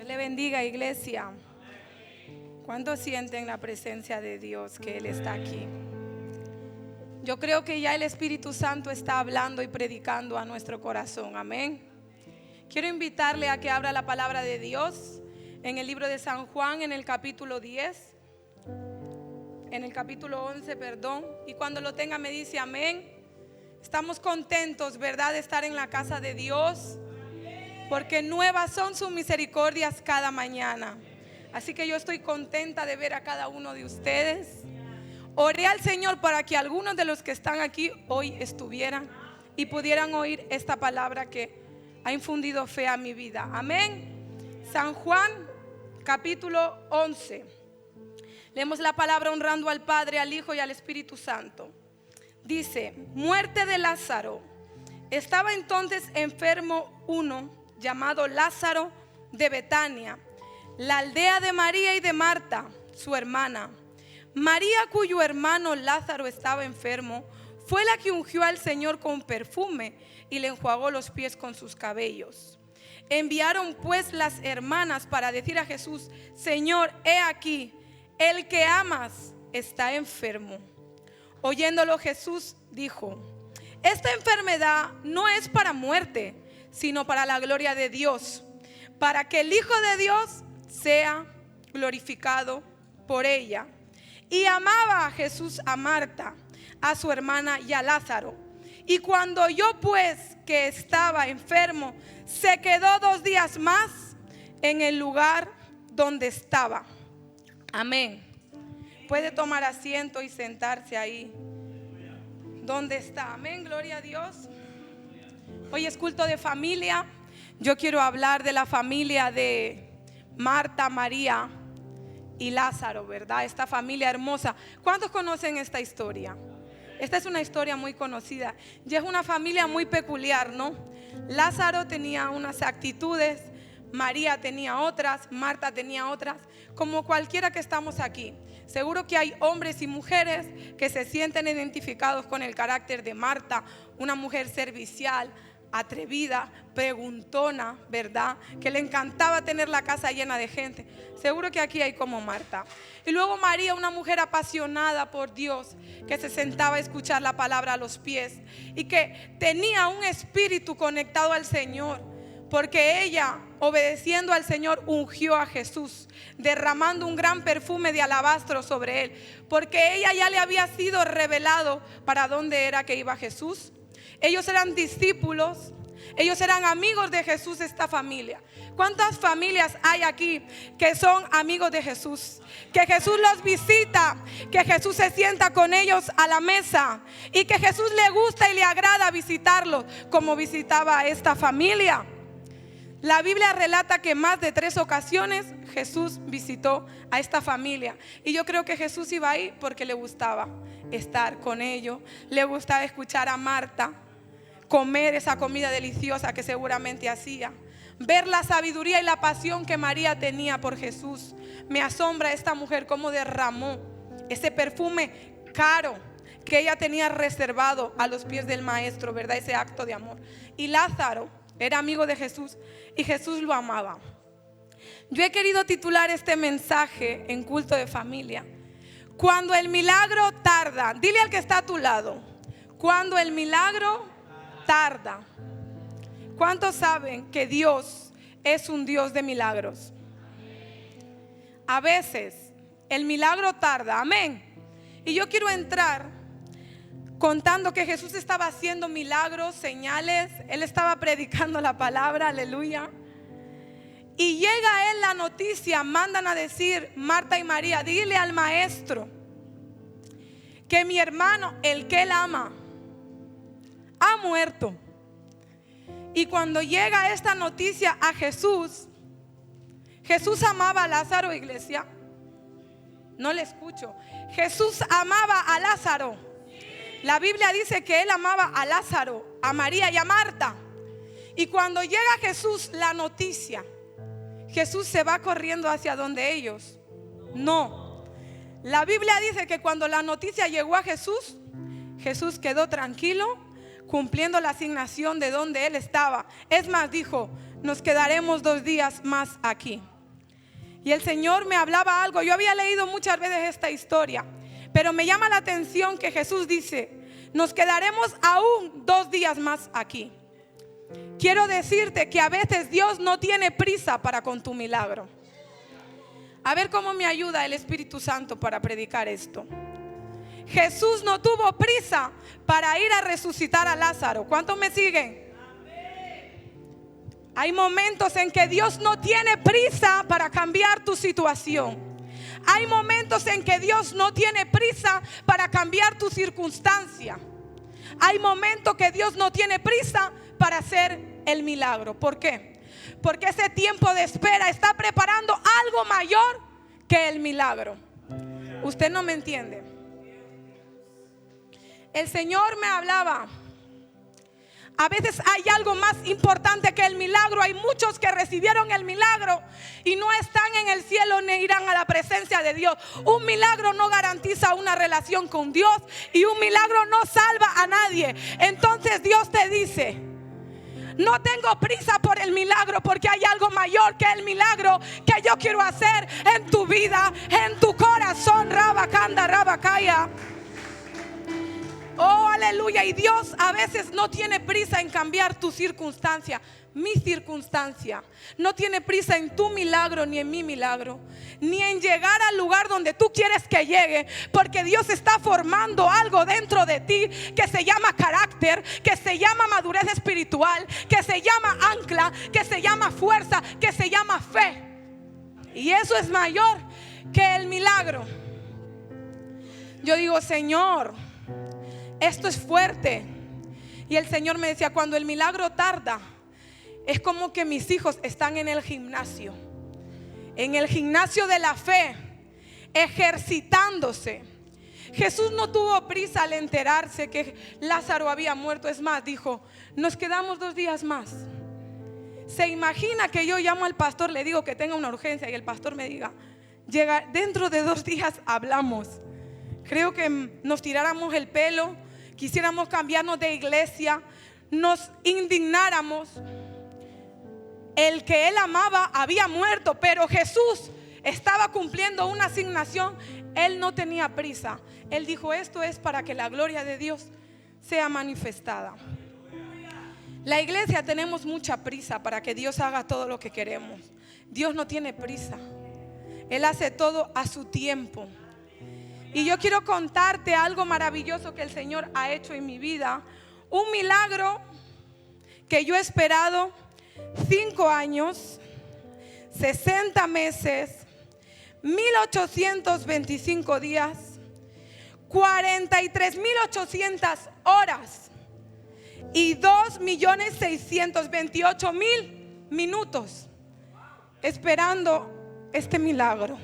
Dios le bendiga, iglesia. ¿Cuántos sienten la presencia de Dios, que Él está aquí? Yo creo que ya el Espíritu Santo está hablando y predicando a nuestro corazón. Amén. Quiero invitarle a que abra la palabra de Dios en el libro de San Juan, en el capítulo 10, en el capítulo 11, perdón. Y cuando lo tenga me dice amén. Estamos contentos, ¿verdad?, de estar en la casa de Dios, porque nuevas son sus misericordias cada mañana. Así que yo estoy contenta de ver a cada uno de ustedes. Oré al Señor para que algunos de los que están aquí hoy estuvieran y pudieran oír esta palabra que ha infundido fe a mi vida. Amén. San Juan, capítulo 11. Leemos la palabra honrando al Padre, al Hijo y al Espíritu Santo. Dice: muerte de Lázaro. Estaba entonces enfermo uno llamado Lázaro de Betania, la aldea de María y de Marta, su hermana. María, cuyo hermano Lázaro estaba enfermo, fue la que ungió al Señor con perfume y le enjuagó los pies con sus cabellos. Enviaron pues las hermanas para decir a Jesús: Señor, he aquí, el que amas está enfermo. Oyéndolo Jesús dijo: esta enfermedad no es para muerte, sino para la gloria de Dios, para que el Hijo de Dios sea glorificado por ella. Y amaba a Jesús a Marta, a su hermana y a Lázaro. Y cuando oyó pues que estaba enfermo, se quedó 2 días más en el lugar donde estaba. Amén. Puede tomar asiento y sentarse ahí donde está. Amén, gloria a Dios. Hoy es culto de familia. Yo quiero hablar de la familia de Marta, María y Lázaro, ¿verdad? Esta familia hermosa. ¿Cuántos conocen esta historia? Esta es una historia muy conocida y es una familia muy peculiar, ¿no? Lázaro tenía unas actitudes, María tenía otras, Marta tenía otras, como cualquiera que estamos aquí. Seguro que hay hombres y mujeres que se sienten identificados con el carácter de Marta, una mujer servicial, atrevida, preguntona, ¿verdad? Que le encantaba tener la casa llena de gente. Seguro que aquí hay como Marta. Y luego María, una mujer apasionada por Dios, que se sentaba a escuchar la palabra a los pies y que tenía un espíritu conectado al Señor, porque ella, obedeciendo al Señor, ungió a Jesús, derramando un gran perfume de alabastro sobre él, porque ella ya le había sido revelado para dónde era que iba Jesús. Ellos eran discípulos, ellos eran amigos de Jesús, esta familia. ¿Cuántas familias hay aquí que son amigos de Jesús? Que Jesús los visita, que Jesús se sienta con ellos a la mesa y que Jesús le gusta y le agrada visitarlos, como visitaba a esta familia. La Biblia relata que más de 3 ocasiones Jesús visitó a esta familia. Y yo creo que Jesús iba ahí porque le gustaba estar con ellos. Le gustaba escuchar a Marta, comer esa comida deliciosa que seguramente hacía, ver la sabiduría y la pasión que María tenía por Jesús. Me asombra esta mujer cómo derramó ese perfume caro que ella tenía reservado a los pies del maestro, ¿verdad? Ese acto de amor. Y Lázaro era amigo de Jesús y Jesús lo amaba. Yo he querido titular este mensaje en culto de familia: cuando el milagro tarda. Dile al que está a tu lado: cuando el milagro tarda. ¿Cuántos saben que Dios es un Dios de milagros? A veces el milagro tarda, amén. Y yo quiero entrar contando que Jesús estaba haciendo milagros, señales. Él estaba predicando la palabra, aleluya. Y llega a él la noticia, mandan a decir Marta y María: dile al maestro que mi hermano, el que él ama, ha muerto. Y cuando llega esta noticia a Jesús, Jesús amaba a Lázaro, iglesia. No le escucho. Jesús amaba a Lázaro. La Biblia dice que él amaba a Lázaro, a María y a Marta. Y cuando llega a Jesús la noticia, Jesús se va corriendo hacia donde ellos. No. La Biblia dice que cuando la noticia llegó a Jesús, Jesús quedó tranquilo, cumpliendo la asignación de donde él estaba. Es más, dijo: nos quedaremos 2 días más aquí. Y el Señor me hablaba algo. Yo había leído muchas veces esta historia, pero me llama la atención que Jesús dice: nos quedaremos aún 2 días más aquí. Quiero decirte que a veces Dios no tiene prisa para con tu milagro. A ver cómo me ayuda el Espíritu Santo para predicar esto. Jesús no tuvo prisa para ir a resucitar a Lázaro. ¿Cuántos me siguen? Hay momentos en que Dios no tiene prisa para cambiar tu situación. Hay momentos en que Dios no tiene prisa para cambiar tu circunstancia. Hay momentos que Dios no tiene prisa para hacer el milagro. ¿Por qué? Porque ese tiempo de espera está preparando algo mayor que el milagro. Usted no me entiende. El Señor me hablaba. A veces hay algo más importante que el milagro. Hay muchos que recibieron el milagro y no están en el cielo ni irán a la presencia de Dios. Un milagro no garantiza una relación con Dios y un milagro no salva a nadie. Entonces Dios te dice: no tengo prisa por el milagro, porque hay algo mayor que el milagro que yo quiero hacer en tu vida, en tu corazón. Rabacanda, rabacaya. Oh, aleluya. Y Dios a veces no tiene prisa en cambiar tu circunstancia, mi circunstancia. No tiene prisa en tu milagro ni en mi milagro, ni en llegar al lugar donde tú quieres que llegue, porque Dios está formando algo dentro de ti que se llama carácter, que se llama madurez espiritual, que se llama ancla, que se llama fuerza, que se llama fe. Y eso es mayor que el milagro. Yo digo: Señor, esto es fuerte. Y el Señor me decía: cuando el milagro tarda, es como que mis hijos están en el gimnasio de la fe, ejercitándose. Jesús no tuvo prisa al enterarse que Lázaro había muerto. Es más, dijo: nos quedamos 2 días más. Se imagina que yo llamo al pastor, le digo que tenga una urgencia y el pastor me diga: llega, dentro de 2 días hablamos. Creo que nos tiráramos el pelo, quisiéramos cambiarnos de iglesia, nos indignáramos. El que él amaba había muerto, pero Jesús estaba cumpliendo una asignación. Él no tenía prisa. Él dijo: esto es para que la gloria de Dios sea manifestada. La iglesia tenemos mucha prisa para que Dios haga todo lo que queremos. Dios no tiene prisa. Él hace todo a su tiempo. Y yo quiero contarte algo maravilloso que el Señor ha hecho en mi vida. Un milagro que yo he esperado 5 años, 60 meses, 1825 días, 43.800 horas y 2.628.000 minutos esperando este milagro.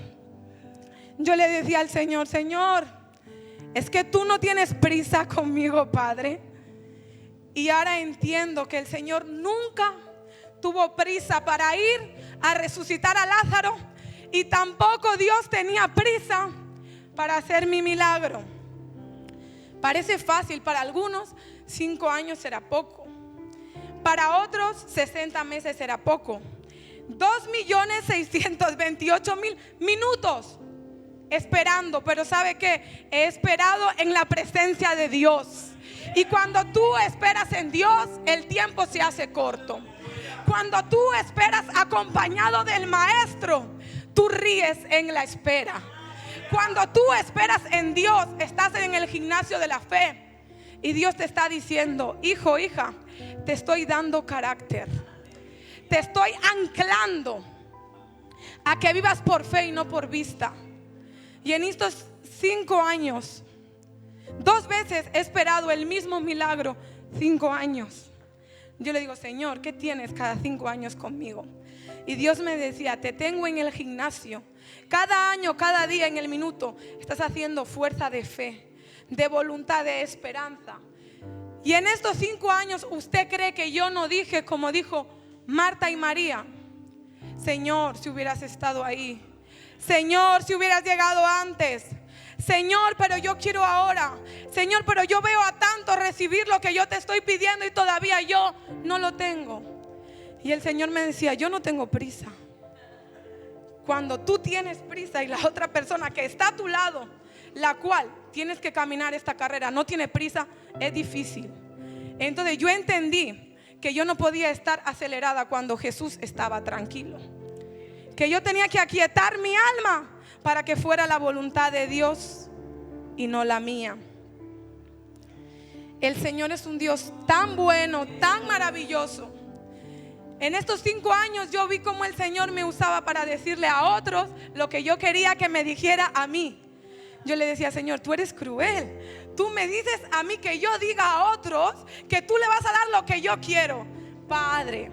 Yo le decía al Señor: Señor, es que tú no tienes prisa conmigo, Padre. Y ahora entiendo que el Señor nunca tuvo prisa para ir a resucitar a Lázaro, y tampoco Dios tenía prisa para hacer mi milagro. Parece fácil para algunos, 5 años será poco. Para otros 60 meses será poco. 2.628.000 minutos esperando. Pero ¿sabe qué? He esperado en la presencia de Dios. Y cuando tú esperas en Dios, el tiempo se hace corto. Cuando tú esperas acompañado del Maestro, tú ríes en la espera. Cuando tú esperas en Dios, estás en el gimnasio de la fe. Y Dios te está diciendo: hijo, hija, te estoy dando carácter. Te estoy anclando a que vivas por fe y no por vista. Y en estos 5 años, 2 veces he esperado el mismo milagro. 5 años. Yo le digo: Señor, ¿qué tienes cada 5 años conmigo? Y Dios me decía: te tengo en el gimnasio. Cada año, cada día, en el minuto, estás haciendo fuerza de fe, de voluntad, de esperanza. Y en estos 5 años, ¿usted cree que yo no dije, como dijo Marta y María: Señor, si hubieras estado ahí? Señor, si hubieras llegado antes. Señor, pero yo quiero ahora. Señor, pero yo veo a tanto recibir lo que yo te estoy pidiendo y todavía yo no lo tengo. Y el Señor me decía: yo no tengo prisa. cuando tú tienes prisa y la otra persona que está a tu lado, la cual tienes que caminar esta carrera, no tiene prisa, es difícil. Entonces yo entendí que yo no podía estar acelerada cuando Jesús estaba tranquilo, que yo tenía que aquietar mi alma para que fuera la voluntad de Dios y no la mía. El Señor es un Dios tan bueno, tan maravilloso. En estos 5 años yo vi cómo el Señor me usaba para decirle a otros lo que yo quería que me dijera a mí. Yo le decía: Señor, tú eres cruel. Tú me dices a mí que yo diga a otros que tú le vas a dar lo que yo quiero, Padre.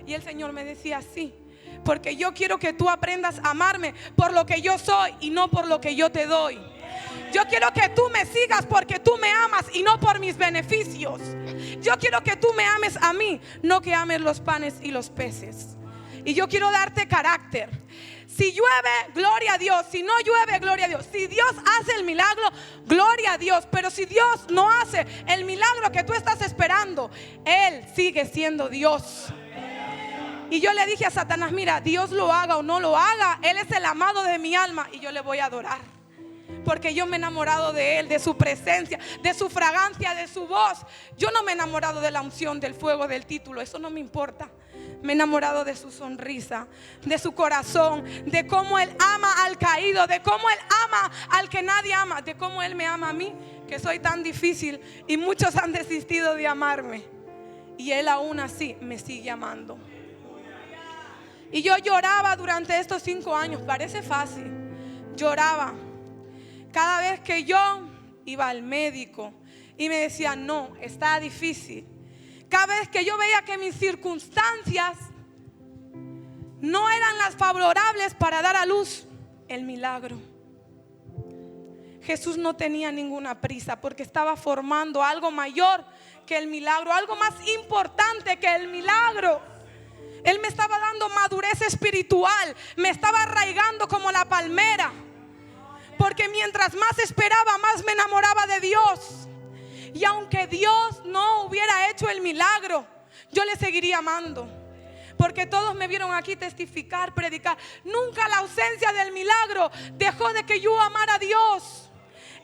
Y el Señor me decía: sí, porque yo quiero que tú aprendas a amarme por lo que yo soy y no por lo que yo te doy. Yo quiero que tú me sigas porque tú me amas y no por mis beneficios. Yo quiero que tú me ames a mí, no que ames los panes y los peces. Y yo quiero darte carácter. Si llueve, gloria a Dios. Si no llueve, gloria a Dios. Si Dios hace el milagro, gloria a Dios. Pero si Dios no hace el milagro que tú estás esperando, Él sigue siendo Dios. Y yo le dije a Satanás: mira, Dios lo haga o no lo haga, Él es el amado de mi alma y yo le voy a adorar. Porque yo me he enamorado de Él, de su presencia, de su fragancia, de su voz. Yo no me he enamorado de la unción, del fuego, del título. Eso no me importa. Me he enamorado de su sonrisa, de su corazón, de cómo Él ama al caído, de cómo Él ama al que nadie ama, de cómo Él me ama a mí, que soy tan difícil y muchos han desistido de amarme. Y Él aún así me sigue amando. Y yo lloraba durante estos 5 años. Parece fácil. Lloraba cada vez que yo iba al médico y me decía: no, está difícil. Cada vez que yo veía que mis circunstancias no eran las favorables para dar a luz el milagro, Jesús no tenía ninguna prisa, porque estaba formando algo mayor que el milagro, algo más importante que el milagro. Él me estaba dando madurez espiritual, me estaba arraigando como la palmera, porque mientras más esperaba, más me enamoraba de Dios. Y aunque Dios no hubiera hecho el milagro, yo le seguiría amando, porque todos me vieron aquí testificar, predicar. Nunca la ausencia del milagro dejó de que yo amara a Dios.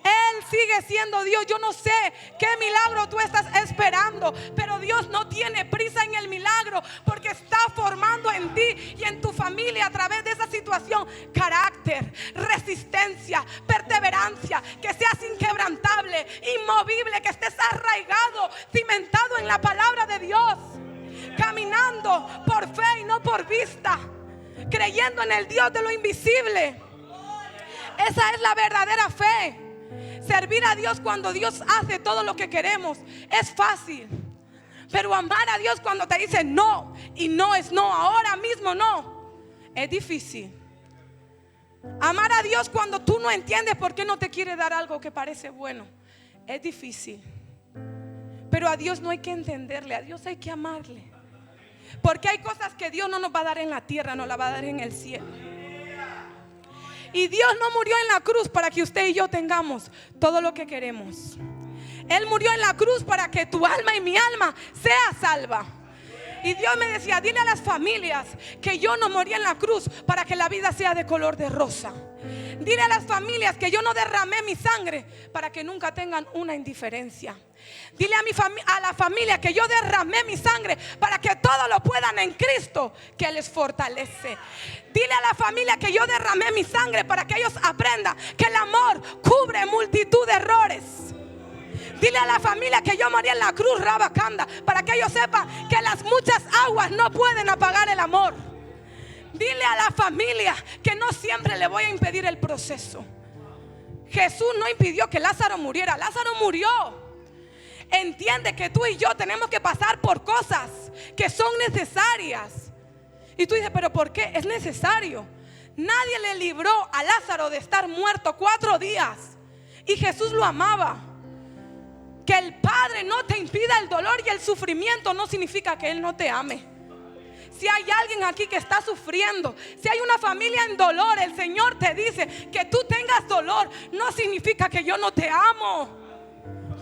Él sigue siendo Dios. Yo no sé qué milagro tú estás esperando, pero Dios no tiene prisa en el milagro, porque está formando en ti y en tu familia, a través de esa situación, carácter, resistencia, perseverancia, que seas inquebrantable, inmovible, que estés arraigado, cimentado en la palabra de Dios, caminando por fe y no por vista, creyendo en el Dios de lo invisible. Esa es la verdadera fe. Servir a Dios cuando Dios hace todo lo que queremos es fácil, pero amar a Dios cuando te dice no, y no es no, ahora mismo no, es difícil. Amar a Dios cuando tú no entiendes por qué no te quiere dar algo que parece bueno, es difícil. Pero a Dios no hay que entenderle, a Dios hay que amarle, porque hay cosas que Dios no nos va a dar en la tierra, nos la va a dar en el cielo. Y Dios no murió en la cruz para que usted y yo tengamos todo lo que queremos. Él murió en la cruz para que tu alma y mi alma sea salva. Y Dios me decía: dile a las familias que yo no morí en la cruz para que la vida sea de color de rosa. Dile a las familias que yo no derramé mi sangre para que nunca tengan una indiferencia. Dile a la familia que yo derramé mi sangre para que todo lo puedan en Cristo, que Él les fortalece. Dile a la familia que yo derramé mi sangre para que ellos aprendan que el amor cubre multitud de errores. Dile a la familia que yo morí en la cruz Rabacanda para que ellos sepan que las muchas aguas no pueden apagar el amor. Dile a la familia que no siempre le voy a impedir el proceso. Jesús no impidió que Lázaro muriera. Lázaro murió. Entiende que tú y yo tenemos que pasar por cosas que son necesarias. Y tú dices: pero ¿por qué es necesario? Nadie le libró a Lázaro de estar muerto 4 días, y Jesús lo amaba. Que el Padre no te impida el dolor y el sufrimiento no significa que Él no te ame. Si hay alguien aquí que está sufriendo, si hay una familia en dolor, el Señor te dice: que tú tengas dolor no significa que yo no te amo.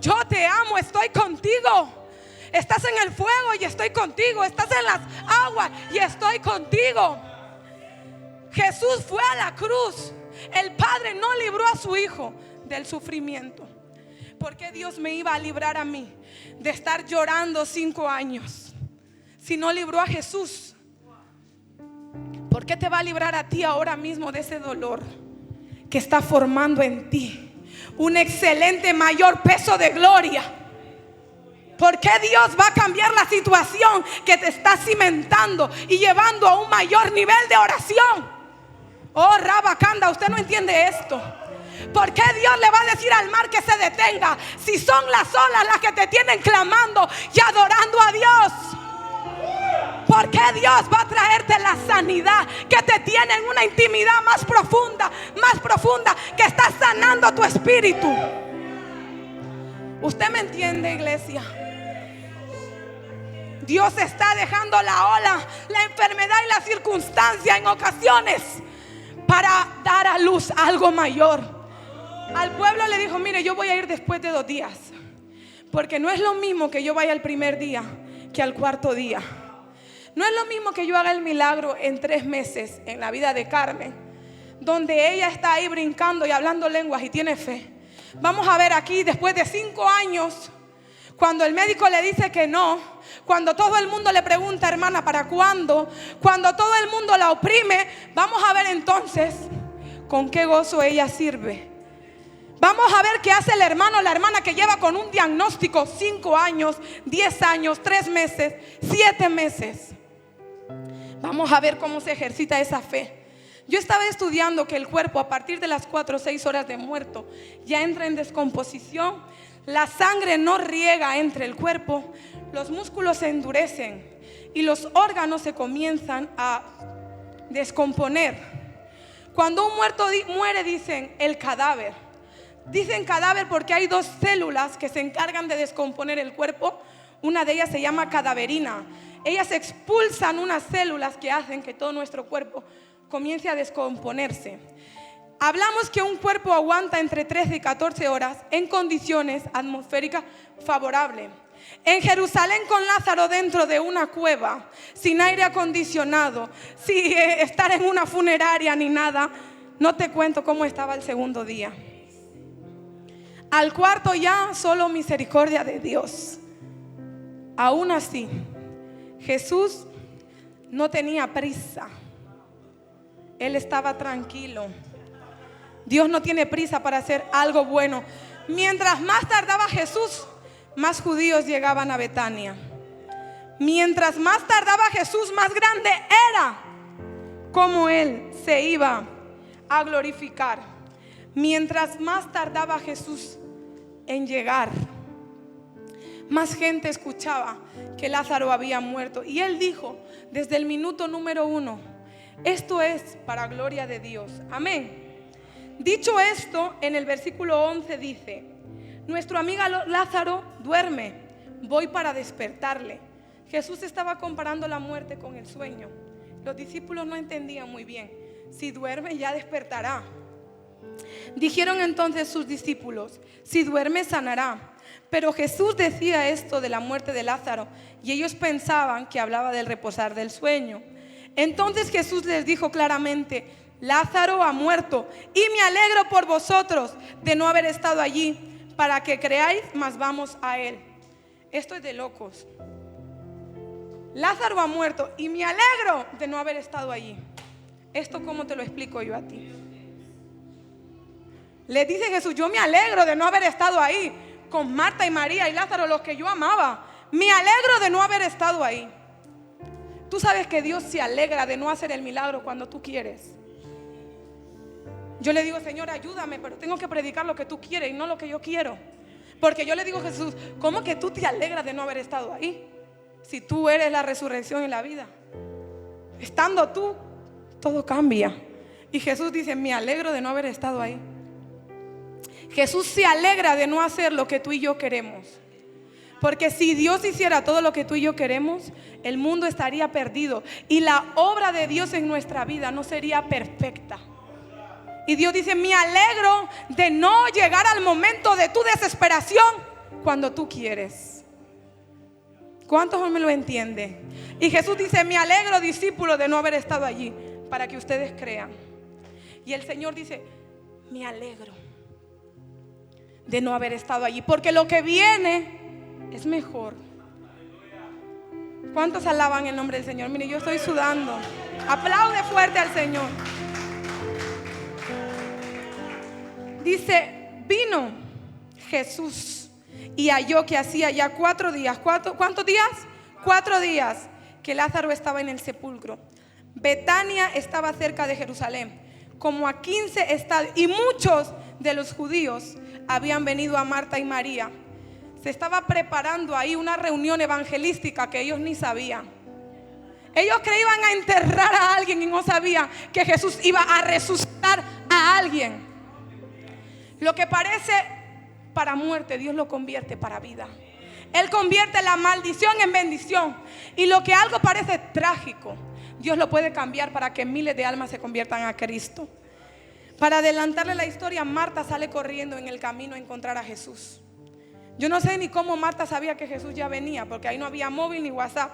Yo te amo, estoy contigo. Estás en el fuego y estoy contigo. Estás en las aguas y estoy contigo. Jesús fue a la cruz. El Padre no libró a su Hijo del sufrimiento. ¿Por qué Dios me iba a librar a mí de estar llorando 5 años si no libró a Jesús? ¿Por qué te va a librar a ti ahora mismo de ese dolor que está formando en ti un excelente mayor peso de gloria? ¿Por qué Dios va a cambiar la situación que te está cimentando y llevando a un mayor nivel de oración? Oh, Rabacanda, usted no entiende esto. ¿Por qué Dios le va a decir al mar que se detenga si son las olas las que te tienen clamando y adorando a Dios? ¿Por qué Dios va a traerte la sanidad que te tiene en una intimidad más profunda, que está sanando tu espíritu? ¿Usted me entiende, iglesia? Dios está dejando la ola, la enfermedad y la circunstancia en ocasiones para dar a luz algo mayor. Al pueblo le dijo: mire, yo voy a ir después de 2 días, porque no es lo mismo que yo vaya el primer día que al cuarto día. No es lo mismo que yo haga el milagro en 3 meses en la vida de Carmen, donde ella está ahí brincando y hablando lenguas y tiene fe. Vamos a ver aquí, después de 5 años, cuando el médico le dice que no, cuando todo el mundo le pregunta: hermana, ¿para cuándo? Cuando todo el mundo la oprime, vamos a ver entonces con qué gozo ella sirve. Vamos a ver qué hace el hermano o la hermana que lleva con un diagnóstico 5 años, 10 años, 3 meses, 7 meses. Vamos a ver cómo se ejercita esa fe. Yo estaba estudiando que el cuerpo a partir de las 4 o 6 horas de muerto ya entra en descomposición. La sangre no riega entre el cuerpo, los músculos se endurecen y los órganos se comienzan a descomponer. Cuando un muerto muere, dicen el cadáver. Dicen cadáver porque hay 2 células que se encargan de descomponer el cuerpo. Una de ellas se llama cadaverina. Ellas expulsan unas células que hacen que todo nuestro cuerpo comience a descomponerse. Hablamos que un cuerpo aguanta entre 13 y 14 horas en condiciones atmosféricas favorables. En Jerusalén, con Lázaro dentro de una cueva, sin aire acondicionado, sin estar en una funeraria ni nada, no te cuento cómo estaba el segundo día. Al cuarto ya solo misericordia de Dios. Aún así, Jesús no tenía prisa. Él estaba tranquilo. Dios no tiene prisa para hacer algo bueno. Mientras más tardaba Jesús, más judíos llegaban a Betania. Mientras más tardaba Jesús, más grande era como Él se iba a glorificar. Mientras más tardaba Jesús en llegar, más gente escuchaba que Lázaro había muerto. Y Él dijo desde el minuto número 1: esto es para gloria de Dios. Amén. Dicho esto, en el versículo 11 dice: nuestro amigo Lázaro duerme, voy para despertarle. Jesús estaba comparando la muerte con el sueño. Los discípulos no entendían muy bien: si duerme ya despertará. Dijeron entonces sus discípulos: si duerme sanará. Pero Jesús decía esto de la muerte de Lázaro, y ellos pensaban que hablaba del reposar del sueño. Entonces Jesús les dijo claramente: Lázaro ha muerto, y me alegro por vosotros de no haber estado allí, para que creáis, mas vamos a él. Esto es de locos. Lázaro ha muerto y me alegro de no haber estado allí. ¿Esto cómo te lo explico yo a ti? Le dice Jesús: yo me alegro de no haber estado ahí con Marta y María y Lázaro, los que yo amaba. Me alegro de no haber estado ahí. Tú sabes que Dios se alegra de no hacer el milagro cuando tú quieres. Yo le digo: Señor, ayúdame, pero tengo que predicar lo que tú quieres y no lo que yo quiero. Porque yo le digo a Jesús: ¿cómo que tú te alegras de no haber estado ahí? Si tú eres la resurrección y la vida. Estando tú, todo cambia. Y Jesús dice: me alegro de no haber estado ahí. Jesús se alegra de no hacer lo que tú y yo queremos. Porque si Dios hiciera todo lo que tú y yo queremos, el mundo estaría perdido y la obra de Dios en nuestra vida no sería perfecta. Y Dios dice: me alegro de no llegar al momento de tu desesperación cuando tú quieres. ¿Cuántos me lo entienden? Y Jesús dice: me alegro, discípulo, de no haber estado allí, para que ustedes crean. Y el Señor dice: me alegro de no haber estado allí, porque lo que viene es mejor. ¿Cuántos alaban el nombre del Señor? Mire, yo estoy sudando. Aplaude fuerte al Señor. Dice: vino Jesús y halló que hacía ya 4 días. ¿Cuántos días? 4 días que Lázaro estaba en el sepulcro. Betania estaba cerca de Jerusalén, como a 15 estadios, y muchos de los judíos habían venido a Marta y María. Se estaba preparando ahí una reunión evangelística que ellos ni sabían. Ellos creían a enterrar a alguien y no sabían que Jesús iba a resucitar a alguien. Lo que parece para muerte, Dios lo convierte para vida. Él convierte la maldición en bendición. Y lo que algo parece trágico, Dios lo puede cambiar para que miles de almas se conviertan a Cristo. Para adelantarle la historia, Marta sale corriendo en el camino a encontrar a Jesús. Yo no sé ni cómo Marta sabía que Jesús ya venía, porque ahí no había móvil ni WhatsApp.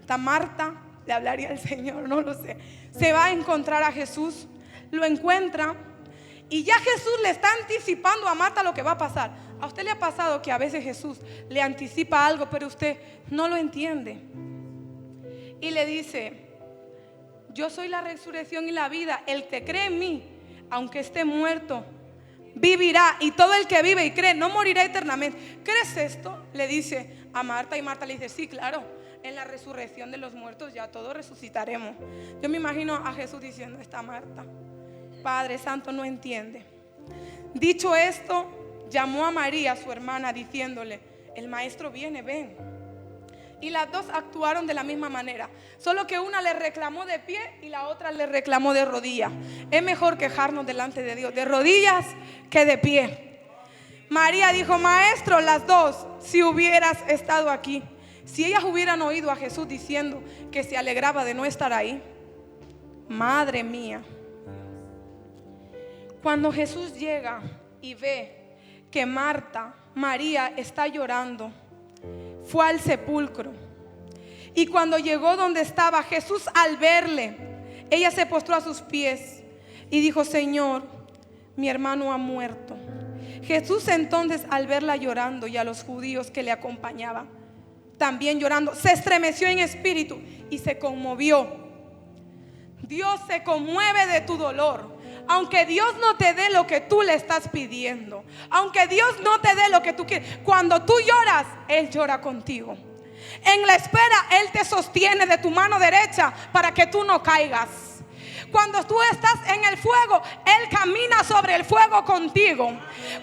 Esta Marta le hablaría al Señor, no lo sé. Se va a encontrar a Jesús, lo encuentra, y ya Jesús le está anticipando a Marta lo que va a pasar. ¿A usted le ha pasado que a veces Jesús le anticipa algo, pero usted no lo entiende? Y le dice: yo soy la resurrección y la vida. El que cree en mí, aunque esté muerto, vivirá. Y todo el que vive y cree no morirá eternamente. ¿Crees esto? Le dice a Marta. Y Marta le dice: sí, claro, en la resurrección de los muertos ya todos resucitaremos. Yo me imagino a Jesús diciendo: esta Marta, Padre Santo, no entiende. Dicho esto, llamó a María, su hermana, diciéndole: el maestro viene, ven. Y las dos actuaron de la misma manera, solo que una le reclamó de pie y la otra le reclamó de rodillas. Es mejor quejarnos delante de Dios de rodillas que de pie. María dijo: maestro, las dos, si hubieras estado aquí. Si ellas hubieran oído a Jesús diciendo que se alegraba de no estar ahí. Madre mía. Cuando Jesús llega y ve que María está llorando, fue al sepulcro. Y cuando llegó donde estaba Jesús, al verle, ella se postró a sus pies y dijo: Señor, mi hermano ha muerto. Jesús entonces, al verla llorando y a los judíos que le acompañaban también llorando, se estremeció en espíritu y se conmovió. Dios se conmueve de tu dolor. Aunque Dios no te dé lo que tú le estás pidiendo, aunque Dios no te dé lo que tú quieres, cuando tú lloras, Él llora contigo. En la espera, Él te sostiene de tu mano derecha para que tú no caigas. Cuando tú estás en el fuego, Él camina sobre el fuego contigo.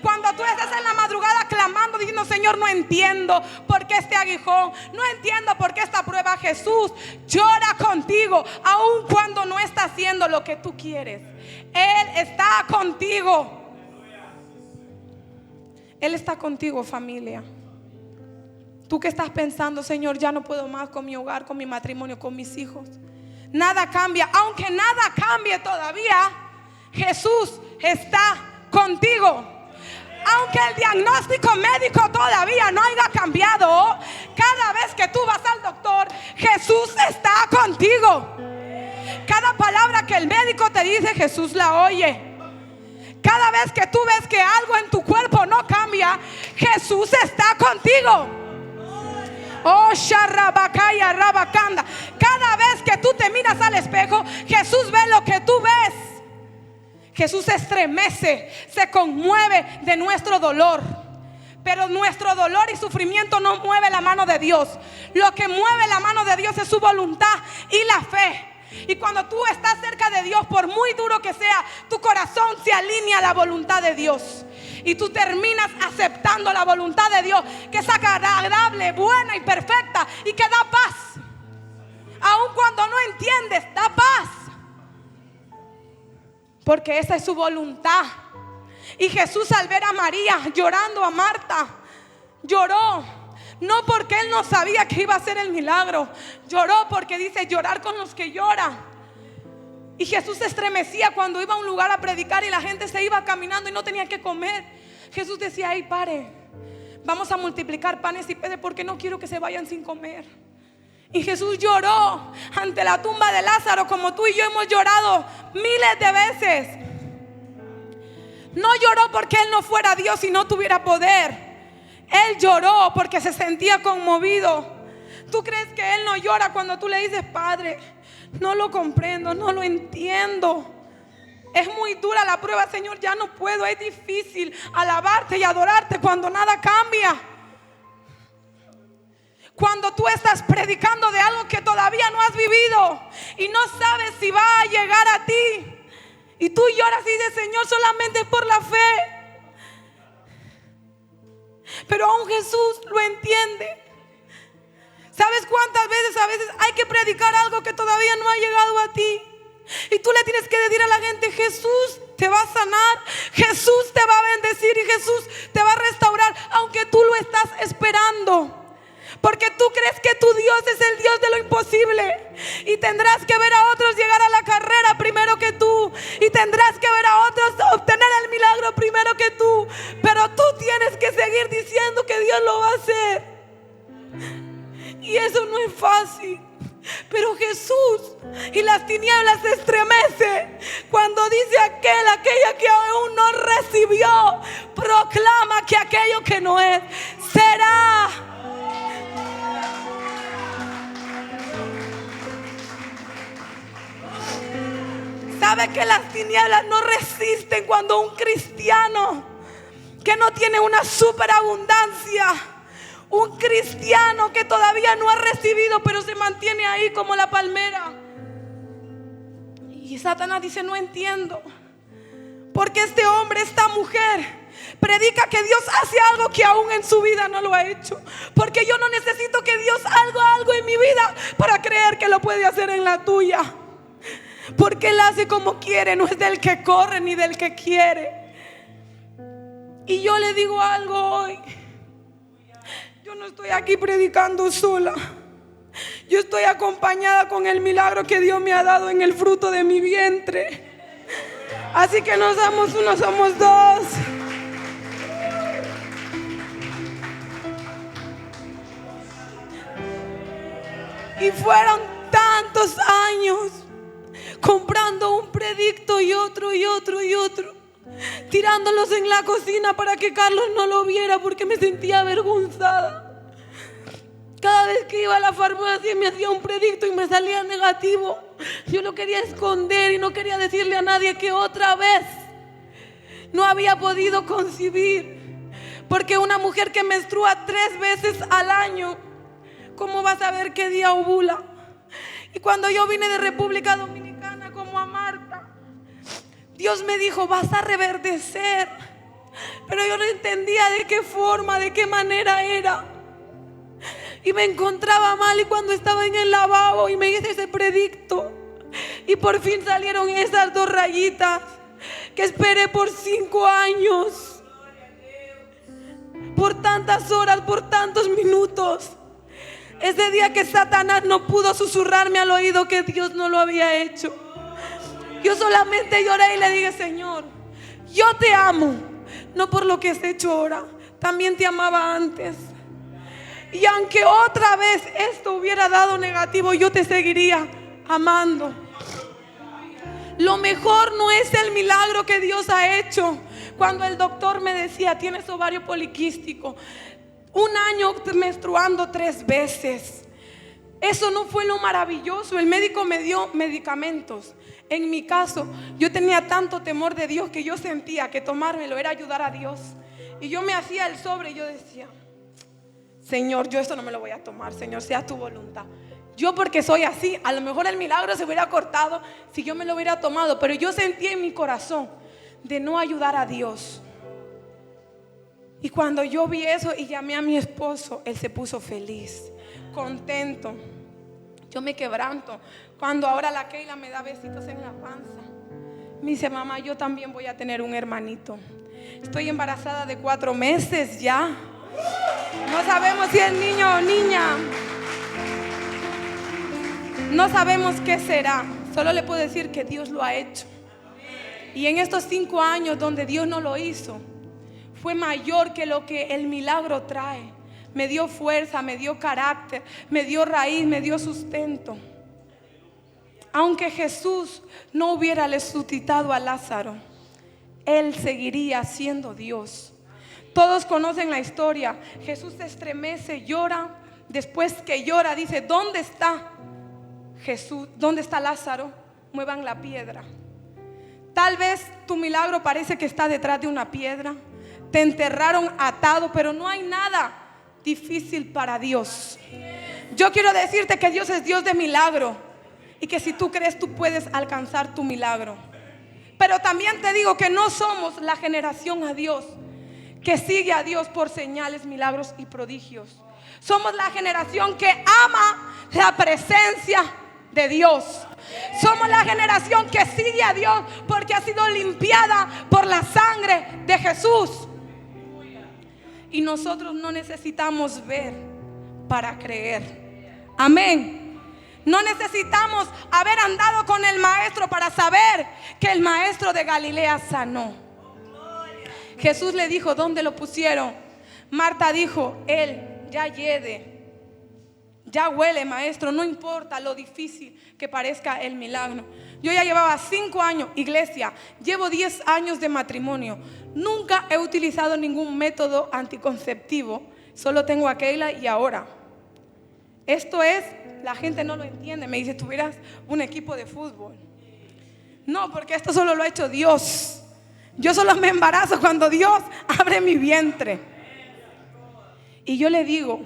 Cuando tú estás en la madrugada clamando, diciendo: Señor, no entiendo por qué este aguijón, no entiendo por qué esta prueba, Jesús llora contigo, aun cuando no está haciendo lo que tú quieres. Él está contigo. Él está contigo, familia. Tú que estás pensando: Señor, ya no puedo más con mi hogar, con mi matrimonio, con mis hijos. Nada cambia. Aunque nada cambie todavía, Jesús está contigo. Aunque el diagnóstico médico todavía no haya cambiado, cada vez que tú vas al doctor, Jesús está contigo. Cada palabra que el médico te dice, Jesús la oye. Cada vez que tú ves que algo en tu cuerpo no cambia, Jesús está contigo. Oh, Sharabakaya Rabakanda. Cada vez que tú te miras al espejo, Jesús ve lo que tú ves. Jesús se estremece, se conmueve de nuestro dolor. Pero nuestro dolor y sufrimiento no mueve la mano de Dios. Lo que mueve la mano de Dios es su voluntad y la fe. Y cuando tú estás cerca de Dios, por muy duro que sea, tu corazón se alinea a la voluntad de Dios. Y tú terminas aceptando la voluntad de Dios, que es agradable, buena y perfecta, y que da paz. Aun cuando no entiendes, da paz, porque esa es su voluntad. Y Jesús, al ver a María llorando, a Marta, lloró. No porque Él no sabía que iba a hacer el milagro. Lloró porque dice: llorar con los que lloran. Y Jesús se estremecía cuando iba a un lugar a predicar y la gente se iba caminando y no tenía que comer. Jesús decía: ay, pare, vamos a multiplicar panes y peces porque no quiero que se vayan sin comer. Y Jesús lloró ante la tumba de Lázaro como tú y yo hemos llorado miles de veces. No lloró porque Él no fuera Dios y no tuviera poder. Él lloró porque se sentía conmovido. ¿Tú crees que Él no llora cuando tú le dices: Padre, no lo comprendo, no lo entiendo? Es muy dura la prueba, Señor, ya no puedo, es difícil alabarte y adorarte cuando nada cambia. Cuando tú estás predicando de algo que todavía no has vivido y no sabes si va a llegar a ti, y tú lloras y dices: Señor, solamente por la fe. Pero aún Jesús lo entiende. ¿Sabes cuántas veces a veces hay que predicar algo que todavía no ha llegado a ti? Y tú le tienes que decir a la gente: Jesús te va a sanar, Jesús te va a bendecir y Jesús te va a restaurar, aunque tú lo estás esperando. Porque tú crees que tu Dios es el Dios de lo imposible. Y tendrás que ver a otros llegar a la carrera primero que tú. Y tendrás que ver a otros obtener el milagro primero que tú. Pero tú tienes que seguir diciendo que Dios lo va a hacer. Y eso no es fácil. Pero Jesús y las tinieblas se estremece cuando dice aquella que aún no recibió, proclama que aquello que no es, será. ¿Sabe que las tinieblas no resisten cuando un cristiano que no tiene una superabundancia, un cristiano que todavía no ha recibido pero se mantiene ahí como la palmera? Y Satanás dice: no entiendo, porque este hombre, esta mujer predica que Dios hace algo que aún en su vida no lo ha hecho. Porque yo no necesito que Dios haga algo en mi vida para creer que lo puede hacer en la tuya. Porque Él hace como quiere, no es del que corre ni del que quiere. Y yo le digo algo hoy: yo no estoy aquí predicando sola. Yo estoy acompañada con el milagro que Dios me ha dado en el fruto de mi vientre. Así que no somos uno, somos dos. Y fueron tantos años comprando un predicto y otro y otro y otro, tirándolos en la cocina para que Carlos no lo viera, porque me sentía avergonzada. Cada vez que iba a la farmacia y me hacía un predicto y me salía negativo, yo lo quería esconder y no quería decirle a nadie que otra vez no había podido concebir. Porque una mujer que menstrua 3 veces al año, ¿cómo va a saber qué día ovula? Y cuando yo vine de República Dominicana como a Marta, Dios me dijo: vas a reverdecer. Pero yo no entendía de qué forma, de qué manera era. Y me encontraba mal, y cuando estaba en el lavabo y me hice ese predicto, y por fin salieron esas 2 rayitas que esperé por 5 años, por tantas horas, por tantos minutos. Ese día que Satanás no pudo susurrarme al oído que Dios no lo había hecho, yo solamente lloré y le dije: Señor, yo te amo, no por lo que has hecho ahora, también te amaba antes. Y aunque otra vez esto hubiera dado negativo, yo te seguiría amando. Lo mejor no es el milagro que Dios ha hecho. Cuando el doctor me decía: tienes ovario poliquístico, 1 año menstruando 3 veces. Eso no fue lo maravilloso. El médico me dio medicamentos. En mi caso, yo tenía tanto temor de Dios que yo sentía que tomármelo era ayudar a Dios. Y yo me hacía el sobre y yo decía: Señor, yo esto no me lo voy a tomar. Señor, sea tu voluntad. Yo, porque soy así, a lo mejor el milagro se hubiera cortado si yo me lo hubiera tomado. Pero yo sentí en mi corazón de no ayudar a Dios. Y cuando yo vi eso y llamé a mi esposo, él se puso feliz, contento. Yo me quebranto cuando ahora la Keila me da besitos en la panza. Me dice: mamá, yo también voy a tener un hermanito. Estoy embarazada de 4 meses ya. No sabemos si es niño o niña. No sabemos qué será. Solo le puedo decir que Dios lo ha hecho. Y en estos 5 años donde Dios no lo hizo, fue mayor que lo que el milagro trae. me dio fuerza, me dio carácter, me dio raíz, me dio sustento. Aunque Jesús no hubiera resucitado a Lázaro, Él seguiría siendo Dios. Todos conocen la historia. Jesús se estremece, llora. Después que llora dice: ¿dónde está Jesús? ¿Dónde está Lázaro? Muevan la piedra. Tal vez tu milagro parece que está detrás de una piedra. Te enterraron atado, pero no hay nada difícil para Dios. Yo quiero decirte que Dios es Dios de milagro, y que si tú crees, tú puedes alcanzar tu milagro. Pero también te digo que no somos la generación a Dios que sigue a Dios por señales, milagros y prodigios. Somos la generación que ama la presencia de Dios. Somos la generación que sigue a Dios porque ha sido limpiada por la sangre de Jesús. Y nosotros no necesitamos ver para creer. Amén. No necesitamos haber andado con el maestro para saber que el maestro de Galilea sanó. Jesús le dijo: ¿dónde lo pusieron? Marta dijo: Él ya hiede, ya huele, maestro. No importa lo difícil que parezca el milagro. Yo ya llevaba 5 años, iglesia, llevo 10 años de matrimonio. Nunca he utilizado ningún método anticonceptivo. Solo tengo a Keila y ahora. Esto es, la gente no lo entiende. Me dice: tuvieras un equipo de fútbol. No, porque esto solo lo ha hecho Dios. Yo solo me embarazo cuando Dios abre mi vientre. Y yo le digo,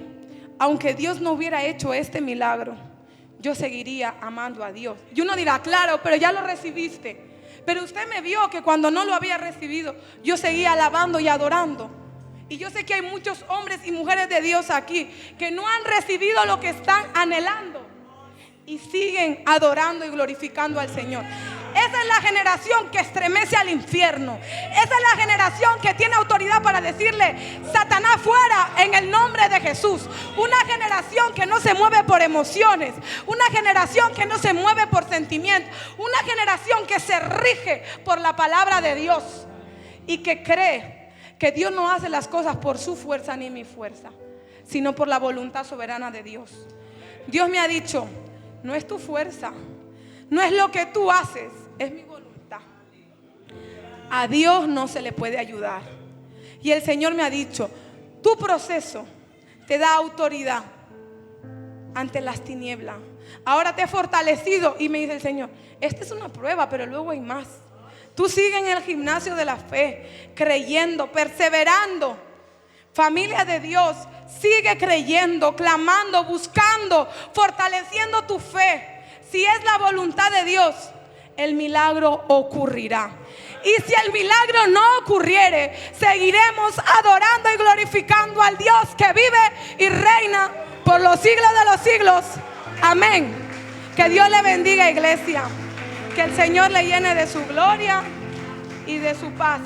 aunque Dios no hubiera hecho este milagro, yo seguiría amando a Dios. Y uno dirá: claro, pero ya lo recibiste. Pero usted me vio que cuando no lo había recibido, yo seguía alabando y adorando. Y yo sé que hay muchos hombres y mujeres de Dios aquí que no han recibido lo que están anhelando y siguen adorando y glorificando al Señor. Esa es la generación que estremece al infierno. Esa es la generación que tiene autoridad para decirle: Satanás fuera, en el nombre de Jesús. Una generación que no se mueve por emociones. Una generación que no se mueve por sentimientos. Una generación que se rige por la palabra de Dios y que cree que Dios no hace las cosas por su fuerza ni mi fuerza, sino por la voluntad soberana de Dios. Dios me ha dicho: no es tu fuerza, no es lo que tú haces, es mi voluntad. A Dios no se le puede ayudar. Y el Señor me ha dicho: tu proceso te da autoridad ante las tinieblas. Ahora te he fortalecido. Y me dice el Señor: esta es una prueba, pero luego hay más. Tú sigue en el gimnasio de la fe, creyendo, perseverando. Familia de Dios, sigue creyendo, clamando, buscando, fortaleciendo tu fe. Si es la voluntad de Dios, el milagro ocurrirá. Y si el milagro no ocurriere, seguiremos adorando y glorificando al Dios que vive y reina por los siglos de los siglos. Amén. Que Dios le bendiga, iglesia. Que el Señor le llene de su gloria y de su paz.